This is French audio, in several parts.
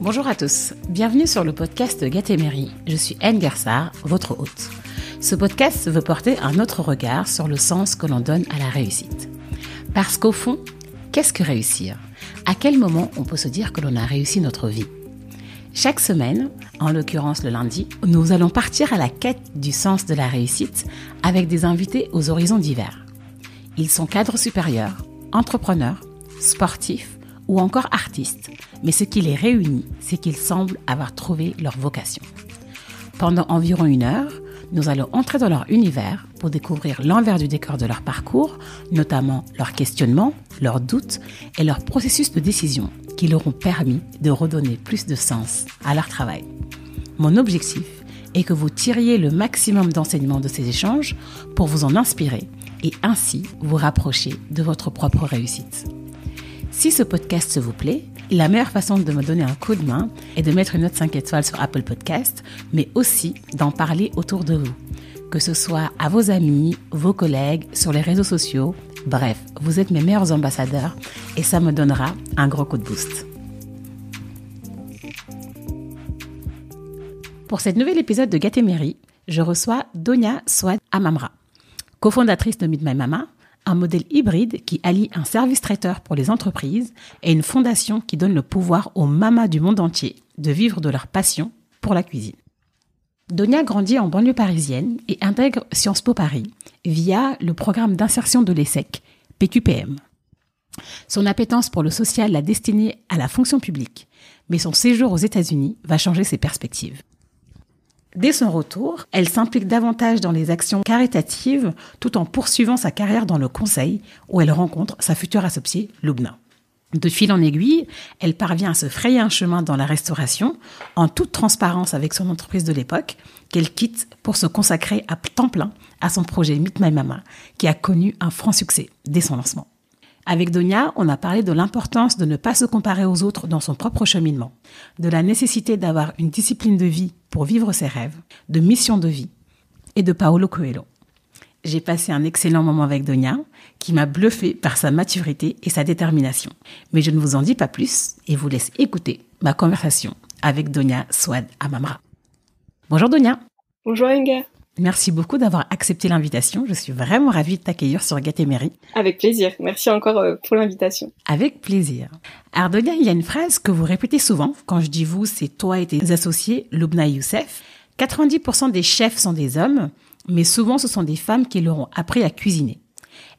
Bonjour à tous, bienvenue sur le podcast Gatémerie. Je suis Anne Garsard, votre hôte. Ce podcast veut porter un autre regard sur le sens que l'on donne à la réussite. Parce qu'au fond, qu'est-ce que réussir ? À quel moment on peut se dire que l'on a réussi notre vie ? Chaque semaine, en l'occurrence le lundi, nous allons partir à la quête du sens de la réussite avec des invités aux horizons divers. Ils sont cadres supérieurs, entrepreneurs, sportifs ou encore artistes, mais ce qui les réunit, c'est qu'ils semblent avoir trouvé leur vocation. Pendant environ 1 heure, nous allons entrer dans leur univers pour découvrir l'envers du décor de leur parcours, notamment leurs questionnements, leurs doutes et leur processus de décision qui leur ont permis de redonner plus de sens à leur travail. Mon objectif est que vous tiriez le maximum d'enseignements de ces échanges pour vous en inspirer et ainsi vous rapprocher de votre propre réussite. Si ce podcast vous plaît, la meilleure façon de me donner un coup de main est de mettre une note 5 étoiles sur Apple Podcast, mais aussi d'en parler autour de vous. Que ce soit à vos amis, vos collègues, sur les réseaux sociaux, bref, vous êtes mes meilleurs ambassadeurs et ça me donnera un gros coup de boost. Pour cet nouvel épisode de Gatémerie, je reçois Donia Souad Amamra, cofondatrice de Meet My Mama, un modèle hybride qui allie un service traiteur pour les entreprises et une fondation qui donne le pouvoir aux mamas du monde entier de vivre de leur passion pour la cuisine. Donia grandit en banlieue parisienne et intègre Sciences Po Paris via le programme d'insertion de l'ESSEC, PQPM. Son appétence pour le social l'a destinée à la fonction publique, mais son séjour aux États-Unis va changer ses perspectives. Dès son retour, elle s'implique davantage dans les actions caritatives tout en poursuivant sa carrière dans le conseil où elle rencontre sa future associée Lubna. De fil en aiguille, elle parvient à se frayer un chemin dans la restauration en toute transparence avec son entreprise de l'époque qu'elle quitte pour se consacrer à temps plein à son projet Meet My Mama qui a connu un franc succès dès son lancement. Avec Donia, on a parlé de l'importance de ne pas se comparer aux autres dans son propre cheminement, de la nécessité d'avoir une discipline de vie pour vivre ses rêves, de mission de vie et de Paulo Coelho. J'ai passé un excellent moment avec Donia, qui m'a bluffé par sa maturité et sa détermination. Mais je ne vous en dis pas plus et vous laisse écouter ma conversation avec Donia Souad Amamra. Bonjour Donia. Bonjour Inga. Merci beaucoup d'avoir accepté l'invitation. Je suis vraiment ravie de t'accueillir sur Gatémerie. Avec plaisir. Merci encore pour l'invitation. Avec plaisir. Alors Donia, il y a une phrase que vous répétez souvent. Quand je dis vous, c'est toi et tes associés, Lubna et Youssef. 90% des chefs sont des hommes, mais souvent ce sont des femmes qui leur ont appris à cuisiner.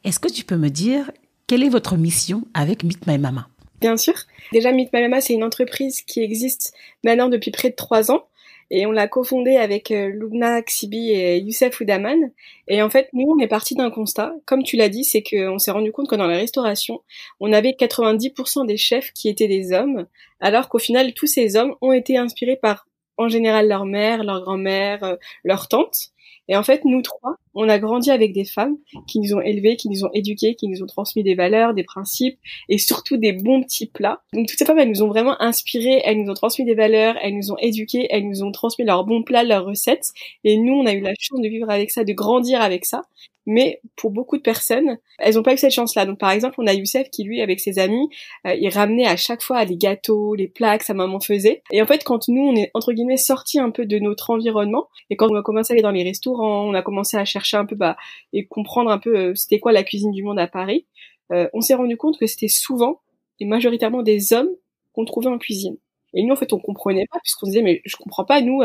Est-ce que tu peux me dire quelle est votre mission avec Meet My Mama ? Bien sûr. Déjà, Meet My Mama, c'est une entreprise qui existe maintenant depuis près de 3 ans. Et on l'a cofondée avec Lubna Xibi et Youssef Oudaman. Et en fait, nous, on est parti d'un constat. Comme tu l'as dit, c'est qu'on s'est rendu compte que dans la restauration, on avait 90% des chefs qui étaient des hommes, alors qu'au final, tous ces hommes ont été inspirés par, en général, leur mère, leur grand-mère, leur tante. Et en fait, nous 3, on a grandi avec des femmes qui nous ont élevés, qui nous ont éduqués, qui nous ont transmis des valeurs, des principes et surtout des bons petits plats. Donc toutes ces femmes, elles nous ont vraiment inspirés, elles nous ont transmis des valeurs, elles nous ont éduqués, elles nous ont transmis leurs bons plats, leurs recettes. Et nous, on a eu la chance de vivre avec ça, de grandir avec ça. Mais pour beaucoup de personnes, elles n'ont pas eu cette chance-là. Donc par exemple, on a Youssef qui, lui, avec ses amis, il ramenait à chaque fois les gâteaux, les plats que sa maman faisait. Et en fait, quand nous, on est, entre guillemets, sortis un peu de notre environnement, et quand on a commencé à aller dans les restaurants, on a commencé à chercher un peu, et comprendre un peu c'était quoi la cuisine du monde à Paris, on s'est rendu compte que c'était souvent et majoritairement des hommes qu'on trouvait en cuisine. Et nous, en fait, on comprenait pas, puisqu'on se disait, mais je comprends pas, nous...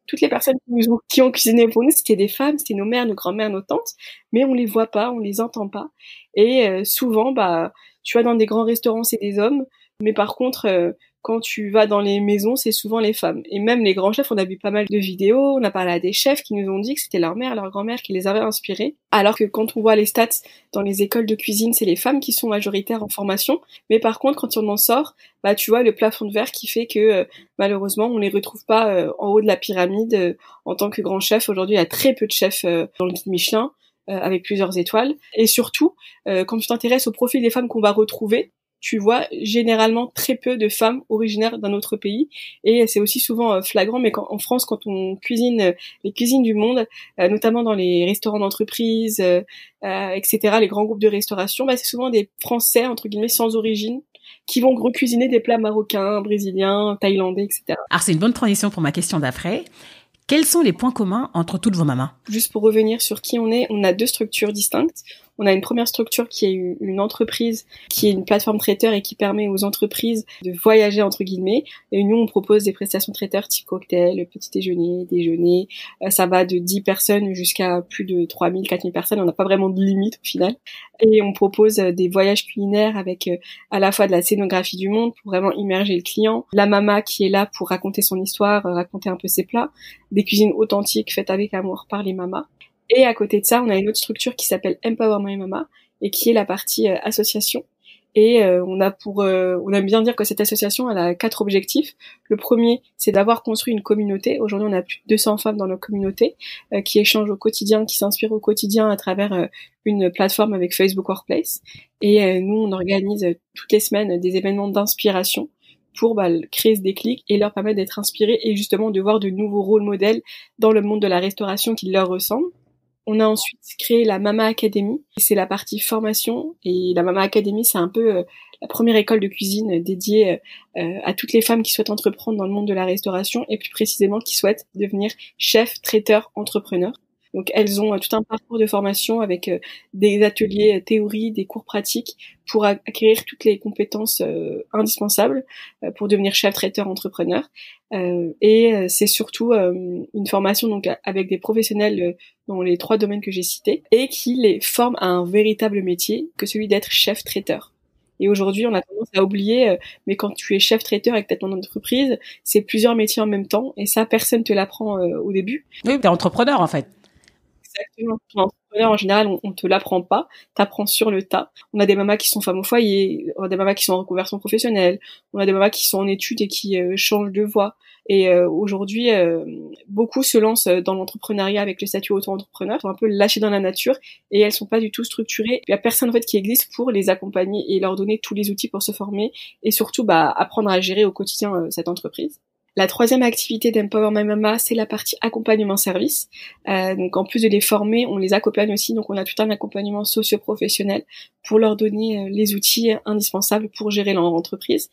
toutes les personnes qui ont cuisiné pour nous, c'était des femmes, c'était nos mères, nos grand-mères, nos tantes, mais on les voit pas, on les entend pas. Et souvent, tu vas dans des grands restaurants, c'est des hommes, mais par contre, quand tu vas dans les maisons, c'est souvent les femmes. Et même les grands chefs, on a vu pas mal de vidéos, on a parlé à des chefs qui nous ont dit que c'était leur mère, leur grand-mère qui les avait inspirés. Alors que quand on voit les stats dans les écoles de cuisine, c'est les femmes qui sont majoritaires en formation. Mais par contre, quand on en sort, tu vois le plafond de verre qui fait que malheureusement, on les retrouve pas en haut de la pyramide en tant que grand chef. Aujourd'hui, il y a très peu de chefs dans le guide Michelin, avec plusieurs étoiles. Et surtout, quand tu t'intéresses au profil des femmes qu'on va retrouver, tu vois généralement très peu de femmes originaires d'un autre pays. Et c'est aussi souvent flagrant, mais en France, quand on cuisine les cuisines du monde, notamment dans les restaurants d'entreprise, etc., les grands groupes de restauration, c'est souvent des Français, entre guillemets, sans origine, qui vont recuisiner des plats marocains, brésiliens, thaïlandais, etc. Alors, c'est une bonne transition pour ma question d'après. Quels sont les points communs entre toutes vos mamans? Juste pour revenir sur qui on a 2 structures distinctes. On a une première structure qui est une entreprise, qui est une plateforme traiteur et qui permet aux entreprises de voyager, entre guillemets. Et nous, on propose des prestations traiteurs type cocktail, petit déjeuner, déjeuner. Ça va de 10 personnes jusqu'à plus de 3000, 4000 personnes. On n'a pas vraiment de limite au final. Et on propose des voyages culinaires avec à la fois de la scénographie du monde pour vraiment immerger le client, la mama qui est là pour raconter son histoire, raconter un peu ses plats, des cuisines authentiques faites avec amour par les mamas. Et à côté de ça, on a une autre structure qui s'appelle Empower My Mama et qui est la partie association. Et on aime bien dire que cette association, elle a 4 objectifs. Le premier, c'est d'avoir construit une communauté. Aujourd'hui, on a plus de 200 femmes dans notre communauté qui échangent au quotidien, qui s'inspirent au quotidien à travers une plateforme avec Facebook Workplace. Et nous, on organise toutes les semaines des événements d'inspiration pour créer ce déclic et leur permettre d'être inspirés et justement de voir de nouveaux rôles modèles dans le monde de la restauration qui leur ressemblent. On a ensuite créé la Mama Academy, c'est la partie formation, et la Mama Academy, c'est un peu la première école de cuisine dédiée à toutes les femmes qui souhaitent entreprendre dans le monde de la restauration, et plus précisément qui souhaitent devenir chef, traiteur, entrepreneur. Donc elles ont tout un parcours de formation avec des ateliers théorie, des cours pratiques pour acquérir toutes les compétences indispensables pour devenir chef, traiteur, entrepreneur. Et c'est surtout une formation donc avec des professionnels dans les 3 domaines que j'ai cités et qui les forment à un véritable métier que celui d'être chef traiteur. Et aujourd'hui, on a tendance à oublier, mais quand tu es chef traiteur et que tu as ton entreprise, c'est plusieurs métiers en même temps et ça, personne te l'apprend au début. Oui, t'es entrepreneur en fait. Exactement. Ton entrepreneur, en général, on te l'apprend pas. T'apprends sur le tas. On a des mamas qui sont femmes au foyer, on a des mamas qui sont en reconversion professionnelle, on a des mamas qui sont en études et qui changent de voie. Et aujourd'hui, beaucoup se lancent dans l'entrepreneuriat avec le statut auto-entrepreneur, sont un peu lâchées dans la nature et elles sont pas du tout structurées. Il y a personne en fait qui existe pour les accompagner et leur donner tous les outils pour se former et surtout apprendre à gérer au quotidien cette entreprise. La 3e activité d'Empower My Mama, c'est la partie accompagnement service. Donc en plus de les former, on les accompagne aussi. Donc on a tout un accompagnement socio-professionnel pour leur donner les outils indispensables pour gérer leur entreprise.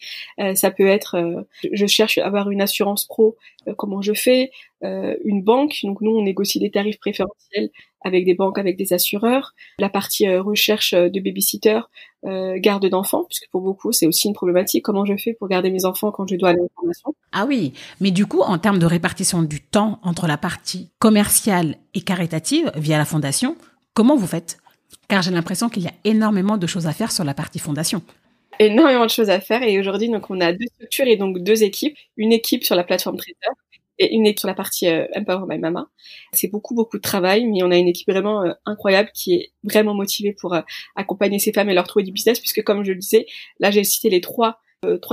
Ça peut être, je cherche à avoir une assurance pro, comment je fais, une banque. Donc nous, on négocie des tarifs préférentiels avec des banques, avec des assureurs. La partie recherche de babysitter, garde d'enfants, puisque pour beaucoup, c'est aussi une problématique. Comment je fais pour garder mes enfants quand je dois aller en formation? Ah oui, mais du coup, en termes de répartition du temps entre la partie commerciale et caritative via la fondation, comment vous faites? Car j'ai l'impression qu'il y a énormément de choses à faire sur la partie fondation. Énormément de choses à faire et aujourd'hui, donc, on a 2 structures et donc 2 équipes. Une équipe sur la plateforme traiteur et une équipe sur la partie Empower My Mama. C'est beaucoup de travail, mais on a une équipe vraiment incroyable qui est vraiment motivée pour accompagner ces femmes et leur trouver du business, puisque comme je le disais, là j'ai cité les 3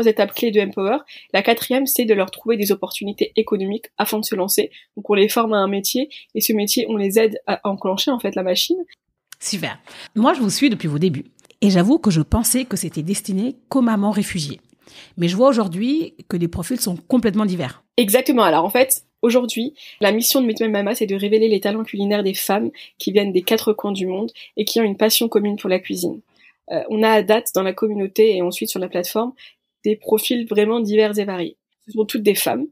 étapes clés de Empower. La 4e, c'est de leur trouver des opportunités économiques afin de se lancer. Donc on les forme à un métier et ce métier, on les aide à enclencher en fait la machine. Super. Moi, je vous suis depuis vos débuts et j'avoue que je pensais que c'était destiné qu'aux mamans réfugiées. Mais je vois aujourd'hui que les profils sont complètement divers. Exactement. Alors en fait, aujourd'hui, la mission de Meet My Mama, c'est de révéler les talents culinaires des femmes qui viennent des 4 coins du monde et qui ont une passion commune pour la cuisine. On a à date dans la communauté et ensuite sur la plateforme des profils vraiment divers et variés. Ce sont toutes des femmes.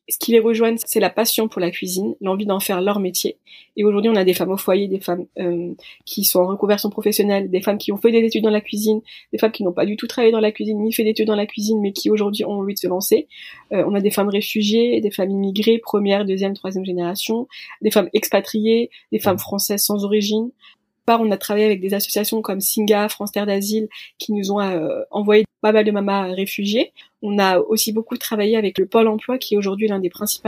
Ce qui les rejoignent, c'est la passion pour la cuisine, l'envie d'en faire leur métier. Et aujourd'hui, on a des femmes au foyer, des femmes qui sont en reconversion professionnelle, des femmes qui ont fait des études dans la cuisine, des femmes qui n'ont pas du tout travaillé dans la cuisine, ni fait d'études dans la cuisine, mais qui aujourd'hui ont envie de se lancer. On a des femmes réfugiées, des femmes immigrées, première, deuxième, troisième génération, des femmes expatriées, des femmes françaises sans origine. On a travaillé avec des associations comme Singa, France Terre d'Asile, qui nous ont envoyé pas mal de mamas réfugiées. On a aussi beaucoup travaillé avec le Pôle emploi, qui est aujourd'hui l'un des principaux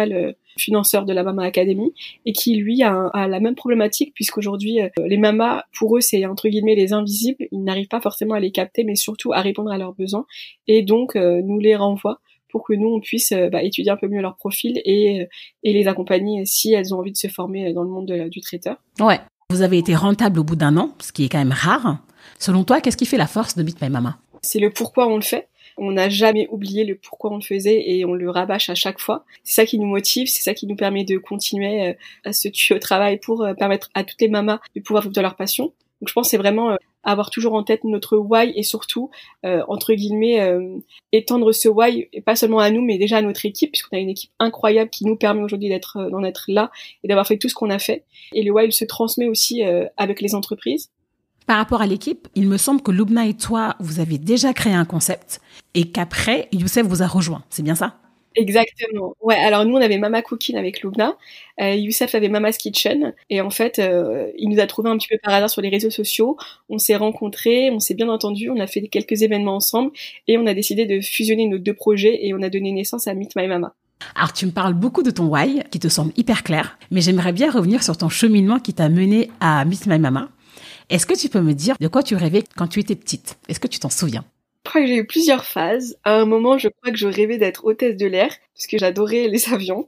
financeurs de la Mama Academy, et qui, lui, a la même problématique, puisqu'aujourd'hui, les mamas, pour eux, c'est entre guillemets les invisibles. Ils n'arrivent pas forcément à les capter, mais surtout à répondre à leurs besoins. Et donc, nous les renvoient pour que nous, on puisse étudier un peu mieux leur profil et les accompagner si elles ont envie de se former dans le monde du traiteur. Ouais. Vous avez été rentable au bout d'1 an, ce qui est quand même rare. Selon toi, qu'est-ce qui fait la force de Meet My Mama? C'est le pourquoi on le fait. On n'a jamais oublié le pourquoi on le faisait et on le rabâche à chaque fois. C'est ça qui nous motive, c'est ça qui nous permet de continuer à se tuer au travail pour permettre à toutes les mamas de pouvoir vivre de leur passion. Donc je pense que c'est vraiment avoir toujours en tête notre why et surtout, entre guillemets, étendre ce why, et pas seulement à nous, mais déjà à notre équipe, puisqu'on a une équipe incroyable qui nous permet aujourd'hui d'en être là et d'avoir fait tout ce qu'on a fait. Et le why, il se transmet aussi avec les entreprises. Par rapport à l'équipe, il me semble que Lubna et toi, vous avez déjà créé un concept et qu'après, Youssef vous a rejoint. C'est bien ça? Exactement. Ouais, alors nous, on avait Mama Cooking avec Lubna. Youssef avait Mama's Kitchen. Et en fait, il nous a trouvé un petit peu par hasard sur les réseaux sociaux. On s'est rencontrés, on s'est bien entendus, on a fait quelques événements ensemble et on a décidé de fusionner nos deux projets et on a donné naissance à Meet My Mama. Alors, tu me parles beaucoup de ton why, qui te semble hyper clair, mais j'aimerais bien revenir sur ton cheminement qui t'a mené à Meet My Mama. Est-ce que tu peux me dire de quoi tu rêvais quand tu étais petite? Est-ce que tu t'en souviens? Je crois que j'ai eu plusieurs phases. À un moment, je crois que je rêvais d'être hôtesse de l'air, parce que j'adorais les avions.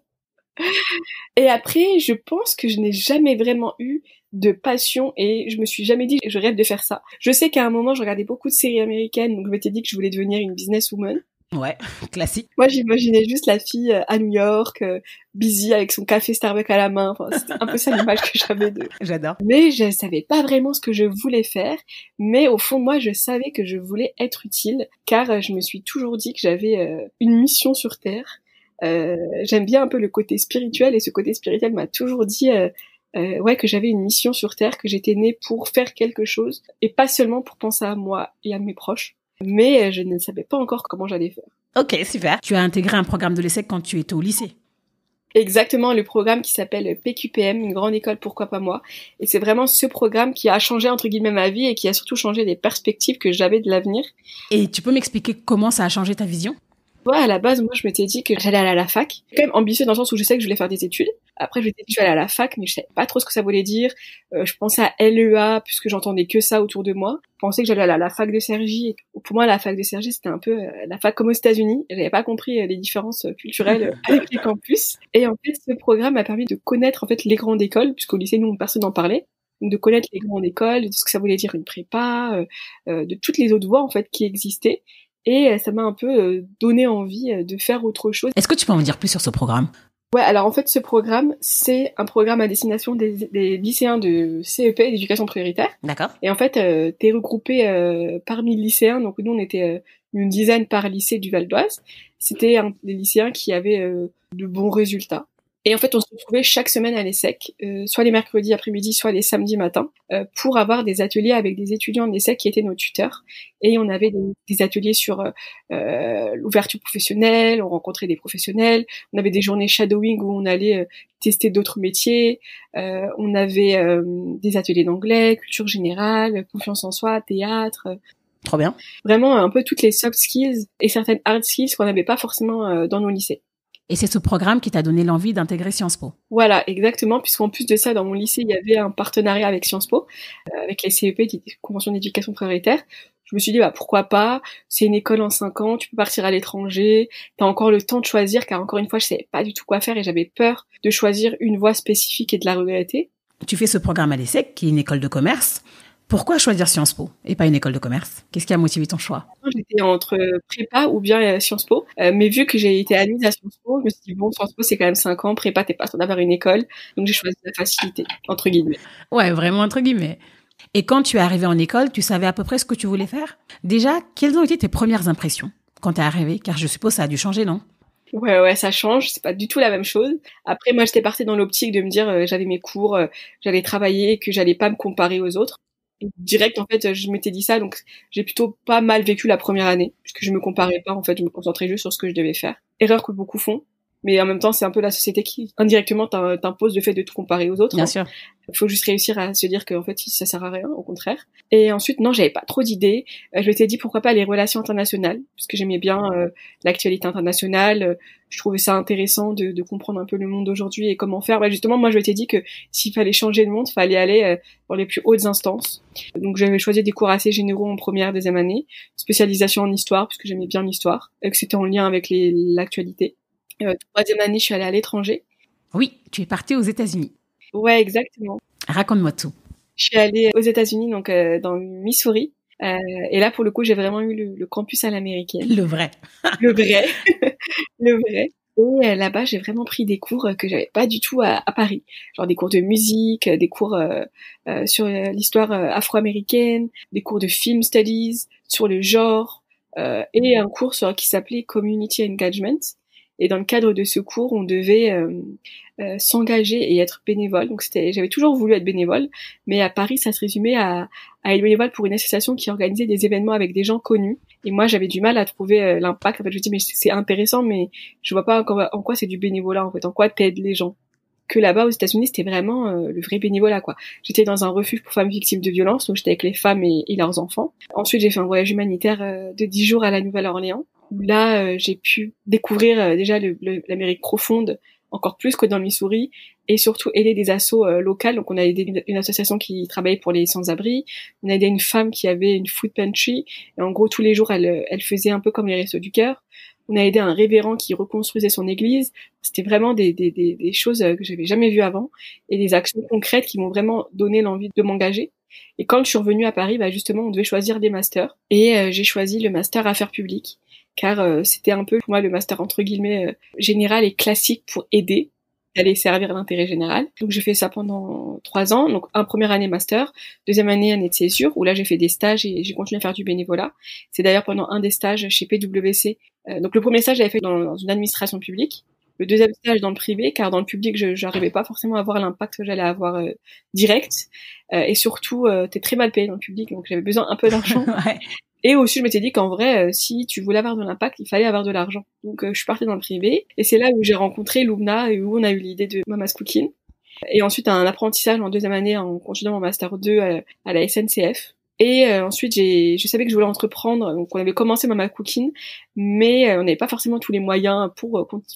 Et après, je pense que je n'ai jamais vraiment eu de passion et je me suis jamais dit je rêve de faire ça. Je sais qu'à un moment, je regardais beaucoup de séries américaines, donc je m'étais dit que je voulais devenir une businesswoman. Ouais, classique. Moi, j'imaginais juste la fille à New York, busy avec son café Starbucks à la main. Enfin, c'était un peu ça l'image que j'avais d'eux. J'adore. Mais je savais pas vraiment ce que je voulais faire. Mais au fond, moi, je savais que je voulais être utile, car je me suis toujours dit que j'avais une mission sur Terre. J'aime bien un peu le côté spirituel, et ce côté spirituel m'a toujours dit ouais, que j'avais une mission sur Terre, que j'étais née pour faire quelque chose, et pas seulement pour penser à moi et à mes proches. Mais je ne savais pas encore comment j'allais faire. Ok, super. Tu as intégré un programme de l'ESSEC quand tu étais au lycée. Exactement, le programme qui s'appelle PQPM, une grande école pourquoi pas moi. Et c'est vraiment ce programme qui a changé entre guillemets ma vie et qui a surtout changé les perspectives que j'avais de l'avenir. Et tu peux m'expliquer comment ça a changé ta vision? Ouais, à la base, moi, je m'étais dit que j'allais aller à la fac. Quand même ambitieux dans le sens où je sais que je voulais faire des études. Après, je m'étais dit que je vais aller à la fac, mais je savais pas trop ce que ça voulait dire. Je pensais à LEA, puisque j'entendais que ça autour de moi. Je pensais que j'allais aller à la fac de Cergy. Pour moi, la fac de Cergy, c'était un peu la fac comme aux États-Unis. J'avais pas compris les différences culturelles avec les campus. Et en fait, ce programme m'a permis de connaître en fait les grandes écoles, puisqu'au lycée, nous, personne n'en parlait. Donc de connaître les grandes écoles, de ce que ça voulait dire une prépa, de toutes les autres voies en fait qui existaient. Et ça m'a un peu donné envie de faire autre chose. Est-ce que tu peux en dire plus sur ce programme? Ouais, alors en fait, ce programme, c'est un programme à destination des lycéens de CEP, d'éducation prioritaire. D'accord. Et en fait, t'es regroupé parmi lycéens. Donc nous, on était une dizaine par lycée du Val d'Oise. C'était des lycéens qui avaient de bons résultats. Et en fait, on se retrouvait chaque semaine à l'ESSEC, soit les mercredis après-midi, soit les samedis matins, pour avoir des ateliers avec des étudiants de l'ESSEC qui étaient nos tuteurs. Et on avait des ateliers sur l'ouverture professionnelle, on rencontrait des professionnels, on avait des journées shadowing où on allait tester d'autres métiers, on avait des ateliers d'anglais, culture générale, confiance en soi, théâtre. Trop bien. Vraiment un peu toutes les soft skills et certaines hard skills qu'on n'avait pas forcément dans nos lycées. Et c'est ce programme qui t'a donné l'envie d'intégrer Sciences Po. Voilà, exactement, puisqu'en plus de ça, dans mon lycée, il y avait un partenariat avec Sciences Po, avec les CEP, Convention d'éducation prioritaire. Je me suis dit, bah, pourquoi pas, c'est une école en 5 ans, tu peux partir à l'étranger, t'as encore le temps de choisir, car encore une fois, je savais pas du tout quoi faire et j'avais peur de choisir une voie spécifique et de la regretter. Tu fais ce programme à l'ESSEC, qui est une école de commerce. Pourquoi choisir Sciences Po et pas une école de commerce? Qu'est-ce qui a motivé ton choix? J'étais entre prépa ou bien Sciences Po, mais vu que j'ai été admise à Sciences Po, je me suis dit bon, Sciences Po c'est quand même 5 ans, prépa t'es pas sûr d'avoir une école, donc j'ai choisi la facilité, entre guillemets. Ouais, vraiment entre guillemets. Et quand tu es arrivée en école, tu savais à peu près ce que tu voulais faire? Déjà, quelles ont été tes premières impressions quand t'es arrivée? Car je suppose ça a dû changer, non? Ouais, ça change, c'est pas du tout la même chose. Après, moi j'étais partie dans l'optique de me dire j'avais mes cours, j'allais travailler, que j'allais pas me comparer aux autres. Direct en fait je m'étais dit ça, donc j'ai plutôt pas mal vécu la première année puisque je me comparais pas, en fait je me concentrais juste sur ce que je devais faire, erreur que beaucoup font, mais en même temps c'est un peu la société qui indirectement t'impose le fait de te comparer aux autres. Bien sûr. Il faut juste réussir à se dire que en fait ça sert à rien, au contraire. Et ensuite non, j'avais pas trop d'idées. Je m'étais dit pourquoi pas les relations internationales, parce que j'aimais bien l'actualité internationale. Je trouvais ça intéressant de comprendre un peu le monde d'aujourd'hui et comment faire. Justement, moi je m'étais dit que s'il fallait changer le monde, fallait aller dans les plus hautes instances. Donc j'avais choisi des cours assez généraux en première, deuxième année, spécialisation en histoire parce que j'aimais bien l'histoire et que c'était en lien avec l'actualité. Troisième année, je suis allée à l'étranger. Oui, tu es partie aux États-Unis. Ouais, exactement. Raconte-moi tout. Je suis allée aux États-Unis, donc dans le Missouri, Et là, pour le coup, j'ai vraiment eu le campus à l'américaine. Le vrai. Le vrai. Le vrai. Et là-bas, j'ai vraiment pris des cours que j'avais pas du tout à Paris. Genre des cours de musique, des cours sur l'histoire afro-américaine, des cours de film studies, sur le genre, et un cours qui s'appelait Community Engagement. Et dans le cadre de ce cours, on devait s'engager et être bénévole. Donc j'avais toujours voulu être bénévole, mais à Paris, ça se résumait à être bénévole pour une association qui organisait des événements avec des gens connus. Et moi, j'avais du mal à trouver l'impact. En fait, je me dis mais c'est intéressant, mais je vois pas en quoi c'est du bénévolat, en fait, en quoi t'aides les gens. Que là-bas aux États-Unis, c'était vraiment le vrai bénévolat, quoi. J'étais dans un refuge pour femmes victimes de violences, donc j'étais avec les femmes et leurs enfants. Ensuite, j'ai fait un voyage humanitaire de 10 jours à la Nouvelle-Orléans. Là, j'ai pu découvrir déjà l'Amérique profonde, encore plus que dans le Missouri, et surtout aider des assos locales. Donc on a aidé une association qui travaillait pour les sans-abri, on a aidé une femme qui avait une food pantry, et en gros tous les jours elle faisait un peu comme les Restos du Cœur. On a aidé un révérend qui reconstruisait son église. C'était vraiment des choses que j'avais jamais vues avant, et des actions concrètes qui m'ont vraiment donné l'envie de m'engager. Et quand je suis revenue à Paris, justement on devait choisir des masters, et j'ai choisi le master Affaires publiques, car c'était un peu pour moi le master entre guillemets général et classique pour aider, d'aller servir l'intérêt général. Donc j'ai fait ça pendant 3 ans, donc première année master, deuxième année de césure, où là j'ai fait des stages et j'ai continué à faire du bénévolat. C'est d'ailleurs pendant un des stages chez PwC. Donc le premier stage j'avais fait dans une administration publique, le deuxième stage dans le privé, car dans le public je n'arrivais pas forcément à avoir l'impact que j'allais avoir direct, et surtout t'es très mal payé dans le public, donc j'avais besoin un peu d'argent. Ouais. Et aussi, je m'étais dit qu'en vrai, si tu voulais avoir de l'impact, il fallait avoir de l'argent. Donc, je suis partie dans le privé. Et c'est là où j'ai rencontré Lubna et où on a eu l'idée de Mama's Cooking. Et ensuite, un apprentissage en deuxième année en continuant mon master 2 à la SNCF. Et ensuite, je savais que je voulais entreprendre. Donc, on avait commencé Mama's Cooking, mais on n'avait pas forcément tous les moyens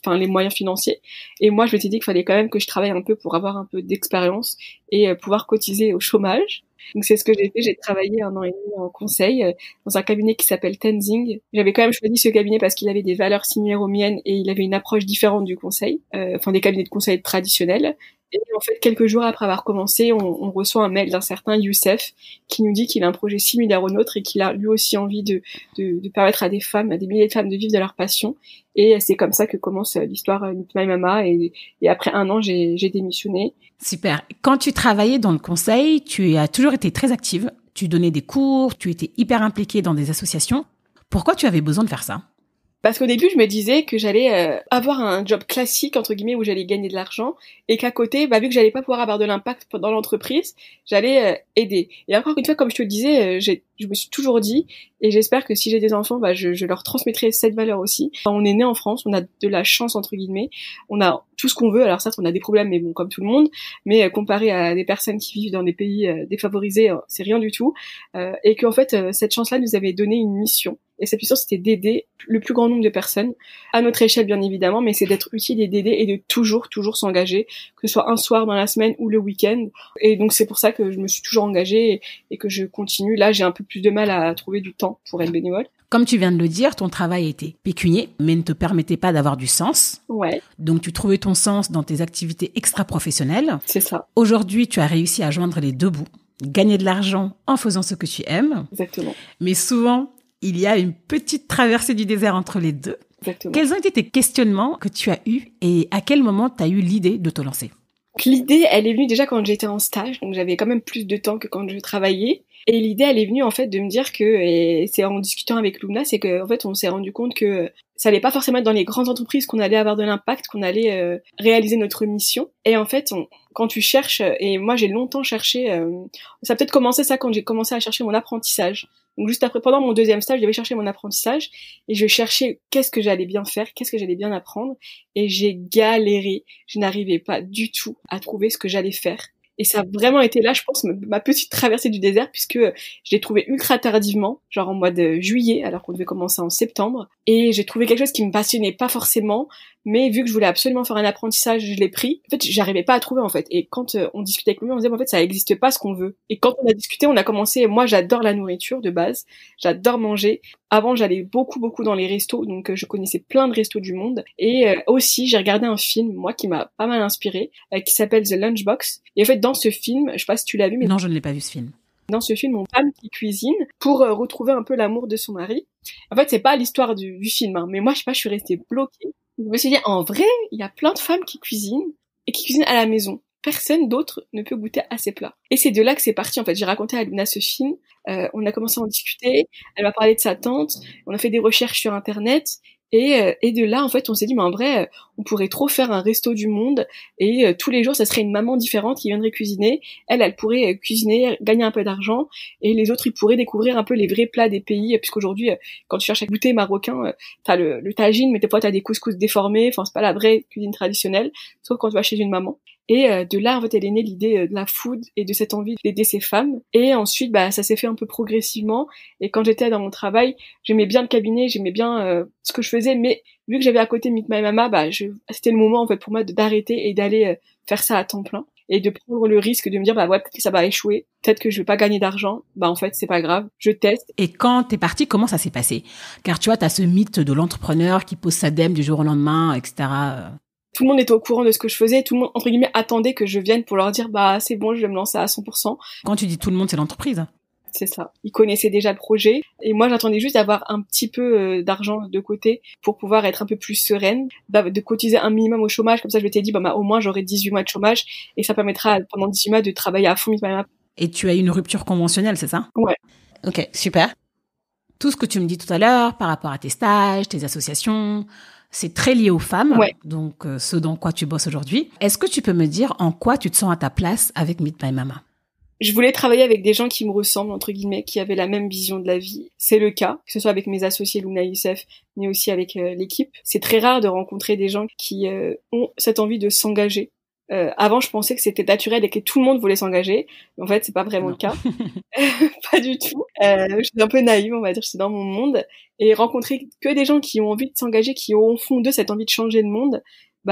les moyens financiers. Et moi, je m'étais dit qu'il fallait quand même que je travaille un peu pour avoir un peu d'expérience et pouvoir cotiser au chômage. Donc c'est ce que j'ai fait, j'ai travaillé 1 an et demi en conseil dans un cabinet qui s'appelle Tenzing. J'avais quand même choisi ce cabinet parce qu'il avait des valeurs similaires aux miennes et il avait une approche différente du conseil, des cabinets de conseil traditionnels. Et en fait, quelques jours après avoir commencé, on reçoit un mail d'un certain Youssef qui nous dit qu'il a un projet similaire au nôtre et qu'il a lui aussi envie de permettre à des femmes, à des milliers de femmes de vivre de leur passion. Et c'est comme ça que commence l'histoire Meet My Mama. Et après 1 an, j'ai démissionné. Super. Quand tu travaillais dans le conseil, tu as toujours été très active. Tu donnais des cours, tu étais hyper impliquée dans des associations. Pourquoi tu avais besoin de faire ça ? Parce qu'au début, je me disais que j'allais avoir un job classique, entre guillemets, où j'allais gagner de l'argent, et qu'à côté, vu que j'allais pas pouvoir avoir de l'impact dans l'entreprise, j'allais aider. Et encore une fois, comme je te le disais, je me suis toujours dit, et j'espère que si j'ai des enfants, je leur transmettrai cette valeur aussi. On est né en France, on a de la chance, entre guillemets, on a tout ce qu'on veut. Alors certes, on a des problèmes, mais bon, comme tout le monde, mais comparé à des personnes qui vivent dans des pays défavorisés, c'est rien du tout. Et qu'en fait, cette chance-là nous avait donné une mission. Et cette mission, c'était d'aider le plus grand nombre de personnes, à notre échelle bien évidemment, mais c'est d'être utile et d'aider et de toujours s'engager, que ce soit un soir dans la semaine ou le week-end. Et donc c'est pour ça que je me suis toujours engagée et que je continue. Là, j'ai un peu plus de mal à trouver du temps pour être bénévole. Comme tu viens de le dire, ton travail était pécunier, mais ne te permettait pas d'avoir du sens. Ouais. Donc tu trouvais ton sens dans tes activités extra-professionnelles. C'est ça. Aujourd'hui, tu as réussi à joindre les deux bouts. Gagner de l'argent en faisant ce que tu aimes. Exactement. Mais souvent, il y a une petite traversée du désert entre les deux. Exactement. Quels ont été tes questionnements que tu as eus et à quel moment tu as eu l'idée de te lancer ? Donc, l'idée, elle est venue déjà quand j'étais en stage, donc j'avais quand même plus de temps que quand je travaillais. Et l'idée, elle est venue en fait de me dire que, et c'est en discutant avec Lubna, c'est que en fait on s'est rendu compte que ça allait pas forcément être dans les grandes entreprises qu'on allait avoir de l'impact, qu'on allait réaliser notre mission. Et en fait, quand tu cherches, et moi j'ai longtemps cherché, ça a peut-être commencé ça quand j'ai commencé à chercher mon apprentissage. Donc juste après, pendant mon deuxième stage, je devais chercher mon apprentissage et je cherchais qu'est-ce que j'allais bien faire, qu'est-ce que j'allais bien apprendre, et j'ai galéré. Je n'arrivais pas du tout à trouver ce que j'allais faire. Et ça a vraiment été là, je pense, ma petite traversée du désert, puisque je l'ai trouvé ultra tardivement, genre en mois de juillet, alors qu'on devait commencer en septembre. Et j'ai trouvé quelque chose qui me passionnait pas forcément, mais vu que je voulais absolument faire un apprentissage, je l'ai pris. En fait, j'arrivais pas à trouver, en fait. Et quand on discutait avec lui, on disait, en fait, ça existe pas ce qu'on veut. Et quand on a discuté, on a commencé, moi, j'adore la nourriture de base, j'adore manger. Avant, j'allais beaucoup dans les restos, donc je connaissais plein de restos du monde. Et aussi, j'ai regardé un film, moi, qui m'a pas mal inspiré, qui s'appelle The Lunchbox. Et en fait, dans ce film, je sais pas si tu l'as vu, mais... Non, je ne l'ai pas vu ce film. dans ce film, une femme qui cuisine pour retrouver un peu l'amour de son mari. En fait, c'est pas l'histoire du film, hein, mais moi, je sais pas, je suis restée bloquée. Je me suis dit, en vrai, il y a plein de femmes qui cuisinent et qui cuisinent à la maison. Personne d'autre ne peut goûter à ces plats. Et c'est de là que c'est parti, en fait. J'ai raconté à Luna ce film, on a commencé à en discuter, elle m'a parlé de sa tante, on a fait des recherches sur Internet, et de là, en fait, on s'est dit, mais en vrai, on pourrait trop faire un resto du monde, et tous les jours, ça serait une maman différente qui viendrait cuisiner. Elle pourrait cuisiner, gagner un peu d'argent, et les autres, ils pourraient découvrir un peu les vrais plats des pays, puisqu'aujourd'hui, quand tu cherches à goûter marocain, t'as le tagine, mais des fois, t'as des couscous déformés, enfin, c'est pas la vraie cuisine traditionnelle, sauf quand tu vas chez une maman. Et de là, en fait, elle est née l'idée de la food et de cette envie d'aider ces femmes. Et ensuite, ça s'est fait un peu progressivement. Et quand j'étais dans mon travail, j'aimais bien le cabinet, j'aimais bien ce que je faisais. Mais vu que j'avais à côté Meet My Mama, c'était le moment en fait pour moi d'arrêter et d'aller faire ça à temps plein et de prendre le risque de me dire ouais, peut-être que ça va échouer, peut-être que je vais pas gagner d'argent. En fait, c'est pas grave, je teste. Et quand t'es partie, comment ça s'est passé? Car tu vois, t'as ce mythe de l'entrepreneur qui pose sa dème du jour au lendemain, etc. Tout le monde était au courant de ce que je faisais, tout le monde, entre guillemets, attendait que je vienne pour leur dire, c'est bon, je vais me lancer à 100%. Quand tu dis tout le monde, c'est l'entreprise. C'est ça. Ils connaissaient déjà le projet. Et moi, j'attendais juste d'avoir un petit peu d'argent de côté pour pouvoir être un peu plus sereine, de cotiser un minimum au chômage. Comme ça, je m'étais dit, au moins, j'aurai 18 mois de chômage et ça permettra pendant 18 mois de travailler à fond. Et tu as eu une rupture conventionnelle, c'est ça? Ouais. Ok, super. Tout ce que tu me dis tout à l'heure par rapport à tes stages, tes associations, c'est très lié aux femmes, ouais. Donc ce dans quoi tu bosses aujourd'hui. Est-ce que tu peux me dire en quoi tu te sens à ta place avec Meet My Mama? Je voulais travailler avec des gens qui me ressemblent, entre guillemets, qui avaient la même vision de la vie. C'est le cas, que ce soit avec mes associés Luna et Youssef, mais aussi avec l'équipe. C'est très rare de rencontrer des gens qui ont cette envie de s'engager. Avant, je pensais que c'était naturel et que tout le monde voulait s'engager. En fait, c'est pas vraiment le cas. Pas du tout. Je suis un peu naïve, on va dire, je suis dans mon monde. Et rencontrer que des gens qui ont envie de s'engager, qui ont au fond d'eux cette envie de changer le monde,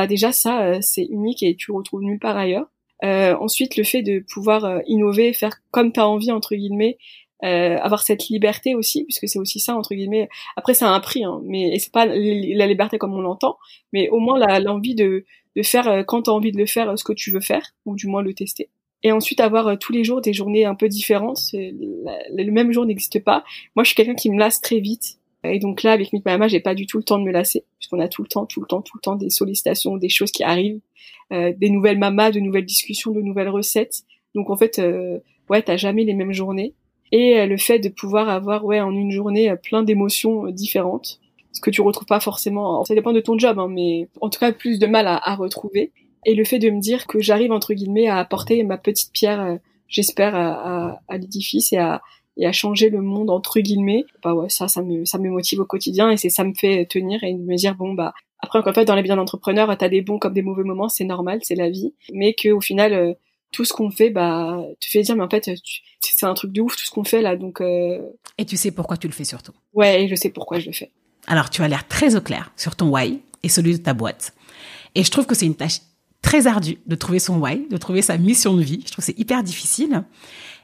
déjà ça, c'est unique et tu le retrouves nulle part ailleurs. Ensuite, le fait de pouvoir innover, faire comme t'as envie, entre guillemets, avoir cette liberté aussi, puisque c'est aussi ça, entre guillemets. Après, ça a un prix, hein, et c'est pas la liberté comme on l'entend, mais au moins l'envie de faire quand t'as envie de le faire, ce que tu veux faire, ou du moins le tester. Et ensuite, avoir tous les jours des journées un peu différentes. Le même jour n'existe pas. Moi, je suis quelqu'un qui me lasse très vite. Et donc là, avec Meet My Mama, j'ai pas du tout le temps de me lasser, puisqu'on a tout le temps des sollicitations, des choses qui arrivent, des nouvelles mamas, de nouvelles discussions, de nouvelles recettes. Donc en fait, t'as jamais les mêmes journées. Et le fait de pouvoir avoir, en une journée, plein d'émotions différentes, ce que tu retrouves pas forcément. Ça dépend de ton job, hein, mais en tout cas, plus de mal à retrouver. Et le fait de me dire que j'arrive, entre guillemets, à apporter ma petite pierre, j'espère, à l'édifice et à changer le monde, entre guillemets, ça me motive au quotidien et ça me fait tenir et me dire, après, encore une fois, dans la vie d'un entrepreneur, t'as des bons comme des mauvais moments, c'est normal, c'est la vie. Mais qu'au final, tout ce qu'on fait, te fait dire, mais en fait, c'est un truc de ouf, tout ce qu'on fait là, donc... Et tu sais pourquoi tu le fais surtout. Ouais, et je sais pourquoi je le fais. Alors, tu as l'air très au clair sur ton why et celui de ta boîte. Et je trouve que c'est une tâche très ardue de trouver son why, de trouver sa mission de vie. Je trouve que c'est hyper difficile.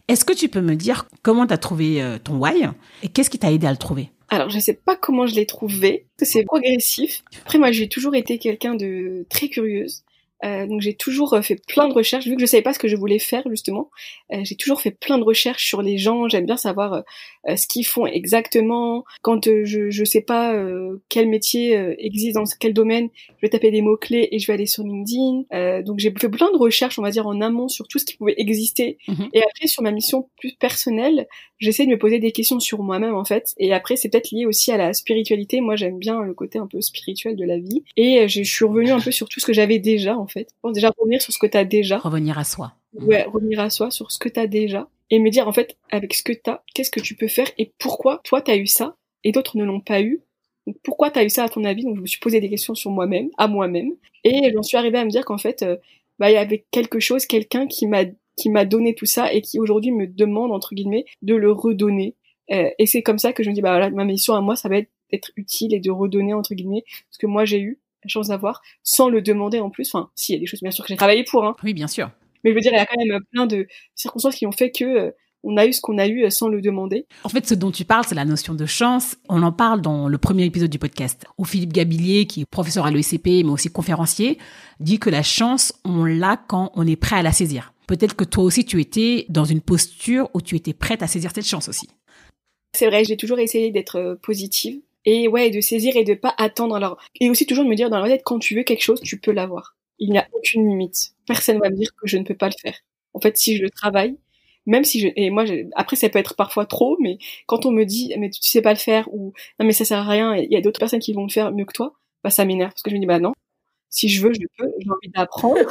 Est-ce que tu peux me dire comment tu as trouvé ton why et qu'est-ce qui t'a aidé à le trouver? Alors, je sais pas comment je l'ai trouvé, c'est progressif. Après, moi, j'ai toujours été quelqu'un de très curieuse. Donc j'ai toujours fait plein de recherches, vu que je savais pas ce que je voulais faire justement. J'ai toujours fait plein de recherches sur les gens. J'aime bien savoir ce qu'ils font exactement. Quand je sais pas quel métier existe dans quel domaine, je vais taper des mots clés et je vais aller sur LinkedIn. Donc j'ai fait plein de recherches, on va dire en amont, sur tout ce qui pouvait exister. Et après sur ma mission plus personnelle, j'essaie de me poser des questions sur moi-même en fait. Et après c'est peut-être lié aussi à la spiritualité. Moi j'aime bien le côté un peu spirituel de la vie. Et je suis revenue un peu sur tout ce que j'avais déjà en fait. Bon, déjà revenir sur ce que t'as déjà. Revenir à soi. Ouais, revenir à soi sur ce que t'as déjà. Et me dire en fait, avec ce que t'as, qu'est-ce que tu peux faire et pourquoi toi t'as eu ça et d'autres ne l'ont pas eu. Donc pourquoi t'as eu ça à ton avis? Donc je me suis posé des questions sur moi-même, à moi-même. Et j'en suis arrivée à me dire qu'en fait, il y avait quelque chose, quelqu'un qui m'a donné tout ça et qui aujourd'hui me demande, entre guillemets, de le redonner. Et c'est comme ça que je me dis, voilà, ma mission à moi, ça va être d'être utile et de redonner, entre guillemets, ce que moi j'ai eu la chance d'avoir, sans le demander en plus. Enfin, si, il y a des choses bien sûr que j'ai travaillé pour, hein. Oui, bien sûr. Mais je veux dire, il y a quand même plein de circonstances qui ont fait que on a eu ce qu'on a eu sans le demander. En fait, ce dont tu parles, c'est la notion de chance. On en parle dans le premier épisode du podcast, où Philippe Gabillier, qui est professeur à l'ESCP, mais aussi conférencier, dit que la chance, on l'a quand on est prêt à la saisir. Peut-être que toi aussi, tu étais dans une posture où tu étais prête à saisir cette chance aussi. C'est vrai, j'ai toujours essayé d'être positive et ouais, de saisir et de pas attendre. Alors, et aussi toujours de me dire dans la tête, quand tu veux quelque chose, tu peux l'avoir. Il n'y a aucune limite. Personne va me dire que je ne peux pas le faire. En fait, si je travaille, même si après ça peut être parfois trop, mais quand on me dit mais tu sais pas le faire ou non mais ça sert à rien, il y a d'autres personnes qui vont le faire mieux que toi, bah ça m'énerve parce que je me dis bah non, si je veux je peux, j'ai envie d'apprendre,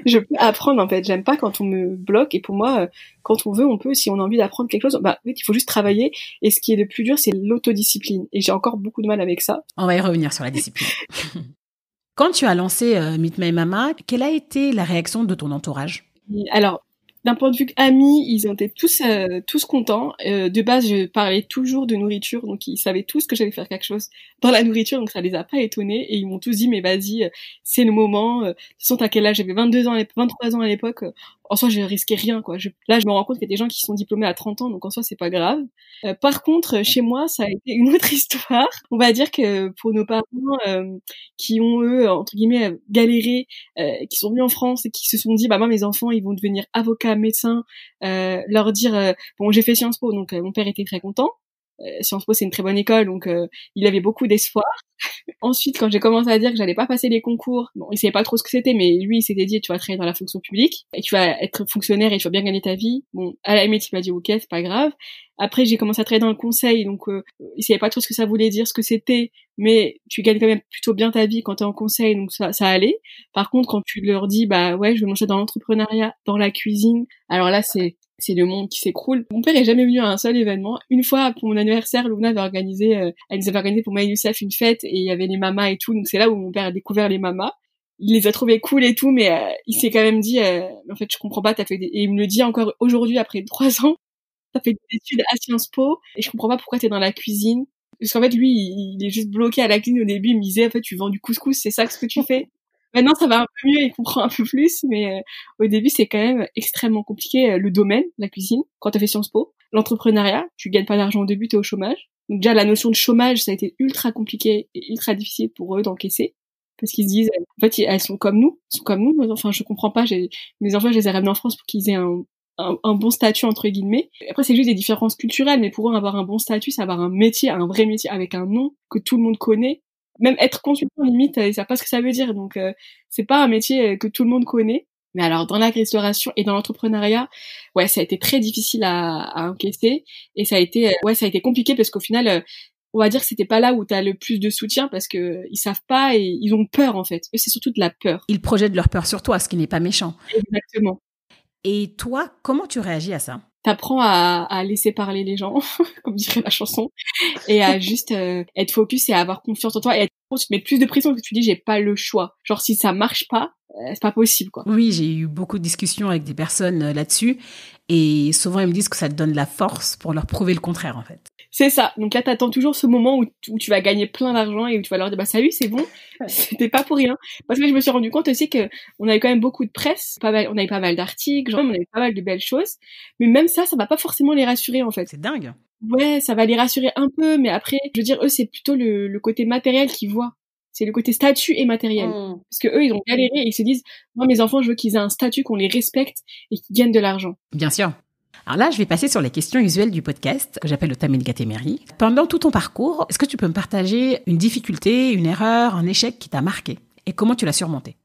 je peux apprendre en fait. J'aime pas quand on me bloque et pour moi quand on veut on peut, si on a envie d'apprendre quelque chose, bah oui, il faut juste travailler et ce qui est le plus dur c'est l'autodiscipline et j'ai encore beaucoup de mal avec ça. On va y revenir sur la discipline. Quand tu as lancé Meet My Mama, quelle a été la réaction de ton entourage? Alors, d'un point de vue amis, ils ont été tous contents. De base, je parlais toujours de nourriture, donc ils savaient tous que j'allais faire quelque chose dans la nourriture, donc ça les a pas étonnés et ils m'ont tous dit mais vas-y, c'est le moment. De toute façon, t'as quel âge? J'avais 23 ans à l'époque. En soi, je risquais rien, quoi. Là, je me rends compte qu'il y a des gens qui sont diplômés à 30 ans, donc en soi, c'est pas grave. Par contre, chez moi, ça a été une autre histoire. On va dire que pour nos parents qui ont eux entre guillemets galéré, qui sont venus en France et qui se sont dit bah moi mes enfants ils vont devenir avocats, médecins, leur dire bon j'ai fait Sciences Po donc mon père était très content. Sciences Po c'est une très bonne école donc il avait beaucoup d'espoir. Ensuite, quand j'ai commencé à dire que j'allais pas passer les concours, bon, il savait pas trop ce que c'était, mais lui, il s'était dit, tu vas travailler dans la fonction publique, et tu vas être fonctionnaire et tu vas bien gagner ta vie. Bon, à la limite, il m'a dit, ok, c'est pas grave. Après, j'ai commencé à travailler dans le conseil, donc il savait pas trop ce que ça voulait dire, ce que c'était, mais tu gagnes quand même plutôt bien ta vie quand t'es en conseil, donc ça allait. Par contre, quand tu leur dis, bah ouais, je veux manger dans l'entrepreneuriat, dans la cuisine, alors là, c'est le monde qui s'écroule. Mon père est jamais venu à un seul événement. Une fois, pour mon anniversaire, Luna avait organisé, elle nous avait organisé pour moi et Youssef une fête et il y avait les mamas et tout. Donc c'est là où mon père a découvert les mamas. Il les a trouvées cool et tout, mais il s'est quand même dit, en fait, je comprends pas, et il me le dit encore aujourd'hui après 3 ans, t'as fait des études à Sciences Po et je comprends pas pourquoi t'es dans la cuisine. Parce qu'en fait, lui, il est juste bloqué à la cuisine au début. Il me disait, en fait, tu vends du couscous, c'est ça ce que tu fais? Maintenant, ça va un peu mieux, il comprend un peu plus, mais au début, c'est quand même extrêmement compliqué. Le domaine, la cuisine, quand t'as fait Sciences Po, l'entrepreneuriat, tu gagnes pas d'argent au début, t'es au chômage. Donc déjà, la notion de chômage, ça a été ultra compliqué et ultra difficile pour eux d'encaisser. Parce qu'ils se disent, en fait, elles sont comme nous. Enfin, je comprends pas, mes enfants, je les ai ramenés en France pour qu'ils aient un bon statut, entre guillemets. Après, c'est juste des différences culturelles, mais pour eux, avoir un bon statut, c'est avoir un métier, un vrai métier avec un nom que tout le monde connaît. Même être consultant, limite, ils savent pas ce que ça veut dire. Donc, c'est pas un métier que tout le monde connaît. Mais alors, dans la restauration et dans l'entrepreneuriat, ouais, ça a été très difficile à encaisser. Et ça a été compliqué parce qu'au final, on va dire que c'était pas là où t'as le plus de soutien parce que ils savent pas et ils ont peur, en fait. Eux, c'est surtout de la peur. Ils projettent leur peur sur toi, ce qui n'est pas méchant. Exactement. Et toi, comment tu réagis à ça? T'apprends à laisser parler les gens, comme dirait la chanson, et à juste être focus et à avoir confiance en toi et tu te mets plus de pression parce que tu dis j'ai pas le choix. Genre si ça marche pas, c'est pas possible quoi. Oui, j'ai eu beaucoup de discussions avec des personnes là-dessus et souvent ils me disent que ça te donne la force pour leur prouver le contraire en fait. C'est ça. Donc là t'attends toujours ce moment où tu vas gagner plein d'argent et où tu vas leur dire bah salut, c'est bon, c'était pas pour rien. Parce que je me suis rendu compte aussi que on avait quand même beaucoup de presse, on avait pas mal d'articles, genre on avait pas mal de belles choses, mais même ça va pas forcément les rassurer en fait. C'est dingue. Ouais, ça va les rassurer un peu, mais après, je veux dire, eux, c'est plutôt le côté matériel qu'ils voient. C'est le côté statut et matériel. Parce que eux, ils ont galéré et ils se disent, moi, mes enfants, je veux qu'ils aient un statut, qu'on les respecte et qu'ils gagnent de l'argent. Bien sûr. Alors là, je vais passer sur les questions usuelles du podcast, que j'appelle le Tamil Gatemeri. Pendant tout ton parcours, est-ce que tu peux me partager une difficulté, une erreur, un échec qui t'a marqué? Et comment tu l'as surmonté?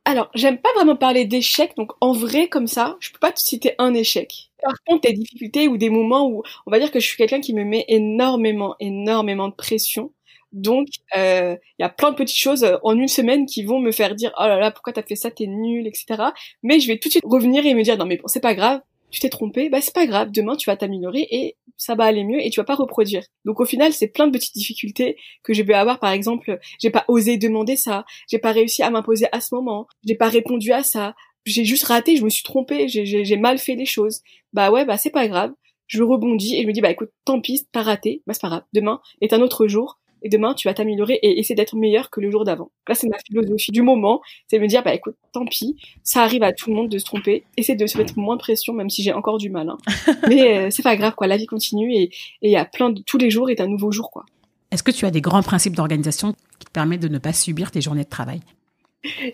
Alors, j'aime pas vraiment parler d'échecs, donc en vrai, comme ça, je peux pas te citer un échec. Par contre, des difficultés ou des moments où, on va dire que je suis quelqu'un qui me met énormément de pression. Donc, il y a plein de petites choses en une semaine qui vont me faire dire, oh là là, pourquoi t'as fait ça, t'es nul, etc. Mais je vais tout de suite revenir et me dire, non mais bon, c'est pas grave, tu t'es trompé, bah c'est pas grave, demain tu vas t'améliorer et ça va aller mieux et tu vas pas reproduire. Donc au final, c'est plein de petites difficultés que je vais avoir. Par exemple, j'ai pas osé demander ça, j'ai pas réussi à m'imposer à ce moment, j'ai pas répondu à ça, j'ai juste raté, je me suis trompée, j'ai mal fait les choses. Bah ouais, bah c'est pas grave, je rebondis et je me dis bah écoute, tant pis, t'as raté, bah c'est pas grave, demain est un autre jour. Et demain, tu vas t'améliorer et essayer d'être meilleur que le jour d'avant. Là, c'est ma philosophie du moment. C'est de me dire, bah écoute, tant pis, ça arrive à tout le monde de se tromper. Essaie de se mettre moins de pression, même si j'ai encore du mal. Hein. Mais c'est pas grave, quoi. La vie continue et il y a tous les jours est un nouveau jour, quoi. Est-ce que tu as des grands principes d'organisation qui te permettent de ne pas subir tes journées de travail?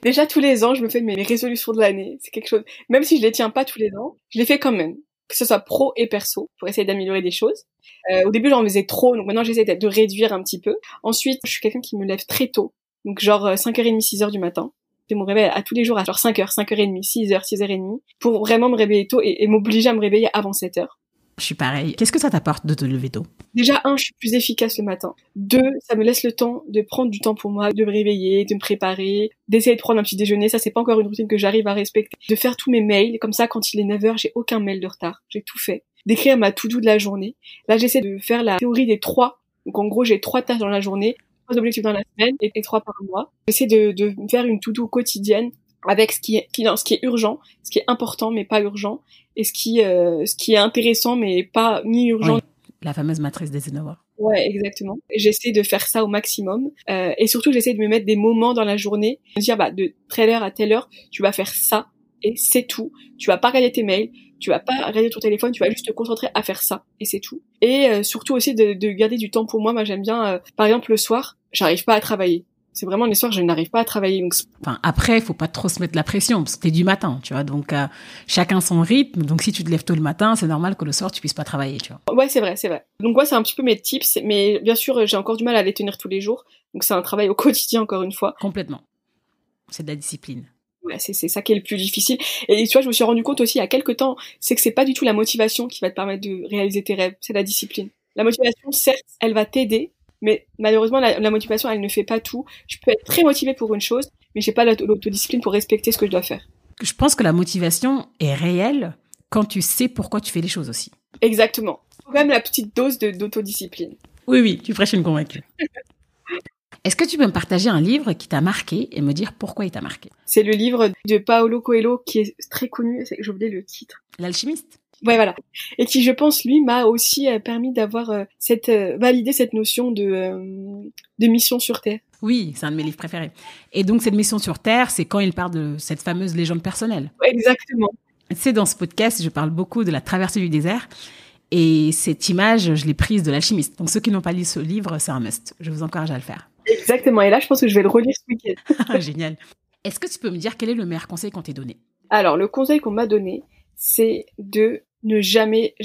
Déjà, tous les ans, je me fais mes résolutions de l'année. C'est quelque chose, même si je les tiens pas tous les ans, je les fais quand même. Que ce soit pro et perso, pour essayer d'améliorer des choses. Au début, j'en faisais trop, donc maintenant, j'essaie de réduire un petit peu. Ensuite, je suis quelqu'un qui me lève très tôt. Donc, genre, 5h30, 6h du matin. Je me réveille à tous les jours à genre 5h, 5h30, 6h, 6h30, pour vraiment me réveiller tôt et m'obliger à me réveiller avant 7h. Je suis pareil. Qu'est-ce que ça t'apporte de te lever tôt? Déjà, je suis plus efficace le matin. 2, ça me laisse le temps de prendre du temps pour moi, de me réveiller, de me préparer, d'essayer de prendre un petit déjeuner. Ça, c'est pas encore une routine que j'arrive à respecter. De faire tous mes mails. Comme ça, quand il est 9h, j'ai aucun mail de retard. J'ai tout fait. D'écrire ma to-do de la journée. Là, j'essaie de faire la théorie des 3. Donc, en gros, j'ai 3 tâches dans la journée, 3 objectifs dans la semaine et 3 par mois. J'essaie de faire une to-do quotidienne avec ce qui est urgent, ce qui est important mais pas urgent, et ce qui est intéressant mais pas ni urgent. Oui, la fameuse matrice d'Eisenhower. Ouais, exactement. J'essaie de faire ça au maximum, et surtout j'essaie de me mettre des moments dans la journée, de dire de telle heure à telle heure, tu vas faire ça et c'est tout. Tu vas pas regarder tes mails, tu vas pas regarder ton téléphone, tu vas juste te concentrer à faire ça et c'est tout. Et surtout aussi de garder du temps pour moi. Moi j'aime bien, par exemple le soir, j'arrive pas à travailler. C'est vraiment les soirs, je n'arrive pas à travailler. Donc... Enfin, après, faut pas trop se mettre la pression, parce que t'es du matin, tu vois. Donc, chacun son rythme. Donc, si tu te lèves tôt le matin, c'est normal que le soir, tu puisses pas travailler, tu vois. Ouais, c'est vrai. Donc, ouais, c'est un petit peu mes tips, mais bien sûr, j'ai encore du mal à les tenir tous les jours. Donc, c'est un travail au quotidien, encore une fois. Complètement. C'est de la discipline. Ouais, c'est ça qui est le plus difficile. Et tu vois, je me suis rendu compte aussi il y a quelques temps, c'est que c'est pas du tout la motivation qui va te permettre de réaliser tes rêves, c'est la discipline. La motivation, certes, elle va t'aider, mais malheureusement, la motivation, elle ne fait pas tout. Je peux être très motivée pour une chose, mais j'ai pas l'autodiscipline pour respecter ce que je dois faire. Je pense que la motivation est réelle quand tu sais pourquoi tu fais les choses aussi. Exactement. Faut quand même la petite dose d'autodiscipline. Oui, tu prêches une convaincue. Est-ce que tu peux me partager un livre qui t'a marqué et me dire pourquoi il t'a marqué? C'est le livre de Paulo Coelho qui est très connu, j'ai oublié le titre. L'alchimiste? Ouais, voilà. Et qui, je pense, lui, m'a aussi permis d'avoir validé cette notion de mission sur Terre. Oui, c'est un de mes livres préférés. Et donc, cette mission sur Terre, c'est quand il parle de cette fameuse légende personnelle. Ouais, exactement. Tu sais, dans ce podcast, je parle beaucoup de la traversée du désert. Et cette image, je l'ai prise de l'alchimiste. Donc, ceux qui n'ont pas lu ce livre, c'est un must. Je vous encourage à le faire. Exactement. Et là, je pense que je vais le relire ce week-end. Génial. Est-ce que tu peux me dire quel est le meilleur conseil qu'on t'ait donné? Alors, le conseil qu'on m'a donné, c'est de ne jamais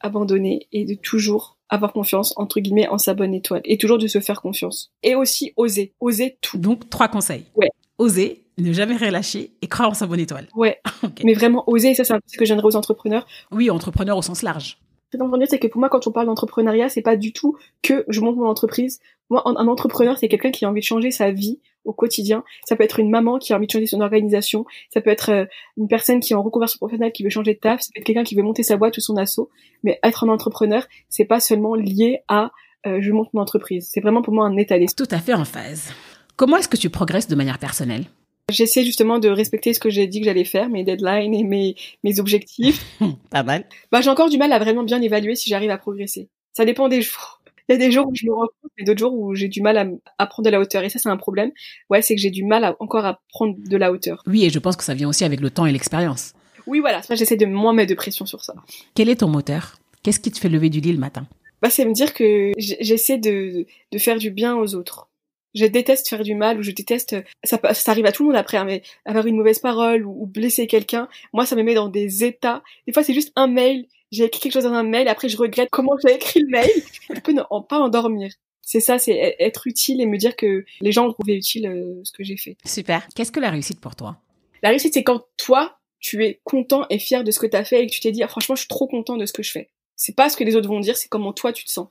abandonner et de toujours avoir confiance, entre guillemets, en sa bonne étoile. Et toujours de se faire confiance. Et aussi oser. Oser tout. Donc, 3 conseils. Ouais. Oser, ne jamais relâcher et croire en sa bonne étoile. Ouais. Okay. Mais vraiment oser, ça c'est un peu ce que je donnerais aux entrepreneurs. Oui, entrepreneurs au sens large. Ce que je veux dire, c'est que pour moi, quand on parle d'entrepreneuriat, c'est pas du tout que je monte mon entreprise. Moi, un entrepreneur, c'est quelqu'un qui a envie de changer sa vie au quotidien. Ça peut être une maman qui a envie de changer son organisation. Ça peut être une personne qui est en reconversion professionnelle qui veut changer de taf. Ça peut être quelqu'un qui veut monter sa boîte ou son asso. Mais être un entrepreneur, c'est pas seulement lié à je monte mon entreprise. C'est vraiment pour moi un état d'esprit. Tout à fait en phase. Comment est-ce que tu progresses de manière personnelle? J'essaie justement de respecter ce que j'ai dit que j'allais faire, mes deadlines et mes objectifs. Pas mal. J'ai encore du mal à vraiment bien évaluer si j'arrive à progresser. Ça dépend des jours. Il y a des jours où je me rends compte, et d'autres jours où j'ai du mal à prendre de la hauteur. Et ça, c'est un problème. Ouais, c'est que j'ai du mal encore à prendre de la hauteur. Oui, et je pense que ça vient aussi avec le temps et l'expérience. Oui, voilà. Ça, j'essaie de moins mettre de pression sur ça. Quel est ton moteur? Qu'est-ce qui te fait lever du lit le matin? C'est me dire que j'essaie de faire du bien aux autres. Je déteste faire du mal, ou je déteste, ça arrive à tout le monde après, hein, mais avoir une mauvaise parole ou blesser quelqu'un, moi ça me met dans des états. Des fois c'est juste un mail, j'ai écrit quelque chose dans un mail, après je regrette comment j'ai écrit le mail, je peux pas endormir. C'est ça, c'est être utile et me dire que les gens ont trouvé utile ce que j'ai fait. Super. Qu'est-ce que la réussite pour toi? La réussite, c'est quand toi, tu es content et fier de ce que t'as fait et que tu t'es dit, ah, franchement, je suis trop content de ce que je fais. C'est pas ce que les autres vont dire, c'est comment toi tu te sens.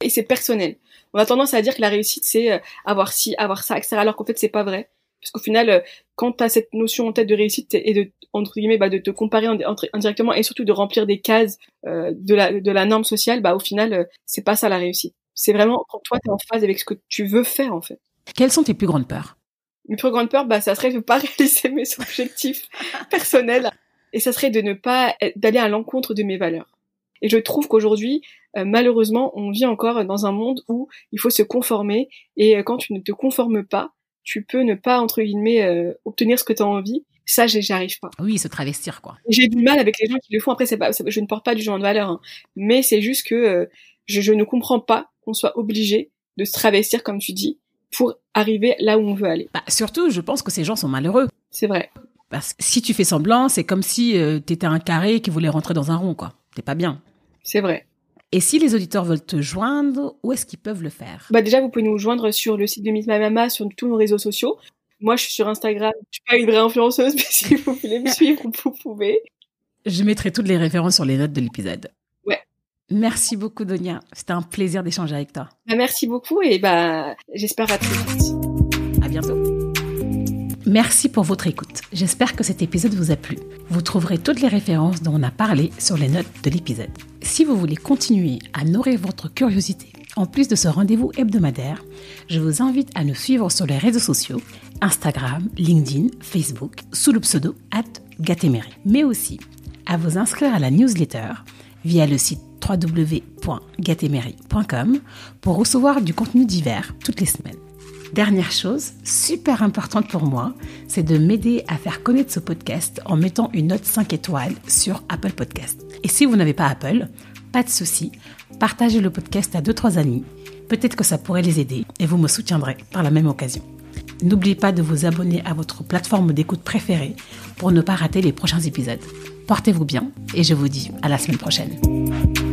Et c'est personnel. On a tendance à dire que la réussite, c'est avoir ci, avoir ça, etc. Alors qu'en fait, c'est pas vrai. Parce qu'au final, quand t'as cette notion en tête de réussite et de, entre guillemets, de te comparer indirectement et surtout de remplir des cases de la norme sociale, au final, c'est pas ça la réussite. C'est vraiment quand toi, t'es en phase avec ce que tu veux faire, en fait. Quelles sont tes plus grandes peurs? Mes plus grandes peurs, ça serait de ne pas réaliser mes objectifs personnels. Et ça serait de ne pas d'aller à l'encontre de mes valeurs. Et je trouve qu'aujourd'hui, malheureusement, on vit encore dans un monde où il faut se conformer. Et quand tu ne te conformes pas, tu peux ne pas, entre guillemets, obtenir ce que tu as envie. Ça, j'arrive pas. Oui, se travestir, quoi. J'ai du mal avec les gens qui le font. Après, je ne porte pas du jugement de valeur, hein. Mais c'est juste que je ne comprends pas qu'on soit obligé de se travestir, comme tu dis, pour arriver là où on veut aller. Surtout, je pense que ces gens sont malheureux. C'est vrai. Parce que si tu fais semblant, c'est comme si t'étais un carré qui voulait rentrer dans un rond, quoi. T'es pas bien. C'est vrai. Et si les auditeurs veulent te joindre, où est-ce qu'ils peuvent le faire ? Déjà, vous pouvez nous joindre sur le site de Meet My Mama, sur tous nos réseaux sociaux. Moi, je suis sur Instagram. Je suis pas une vraie influenceuse, mais si vous voulez me suivre, vous pouvez. Je mettrai toutes les références sur les notes de l'épisode. Ouais. Merci beaucoup, Donia. C'était un plaisir d'échanger avec toi. Merci beaucoup et j'espère à très vite. À bientôt. Merci pour votre écoute. J'espère que cet épisode vous a plu. Vous trouverez toutes les références dont on a parlé sur les notes de l'épisode. Si vous voulez continuer à nourrir votre curiosité, en plus de ce rendez-vous hebdomadaire, je vous invite à nous suivre sur les réseaux sociaux, Instagram, LinkedIn, Facebook, sous le pseudo @gatemery, mais aussi à vous inscrire à la newsletter via le site www.gatemery.com pour recevoir du contenu divers toutes les semaines. Dernière chose, super importante pour moi, c'est de m'aider à faire connaître ce podcast en mettant une note 5 étoiles sur Apple Podcast. Et si vous n'avez pas Apple, pas de souci, partagez le podcast à 2-3 amis. Peut-être que ça pourrait les aider et vous me soutiendrez par la même occasion. N'oubliez pas de vous abonner à votre plateforme d'écoute préférée pour ne pas rater les prochains épisodes. Portez-vous bien et je vous dis à la semaine prochaine.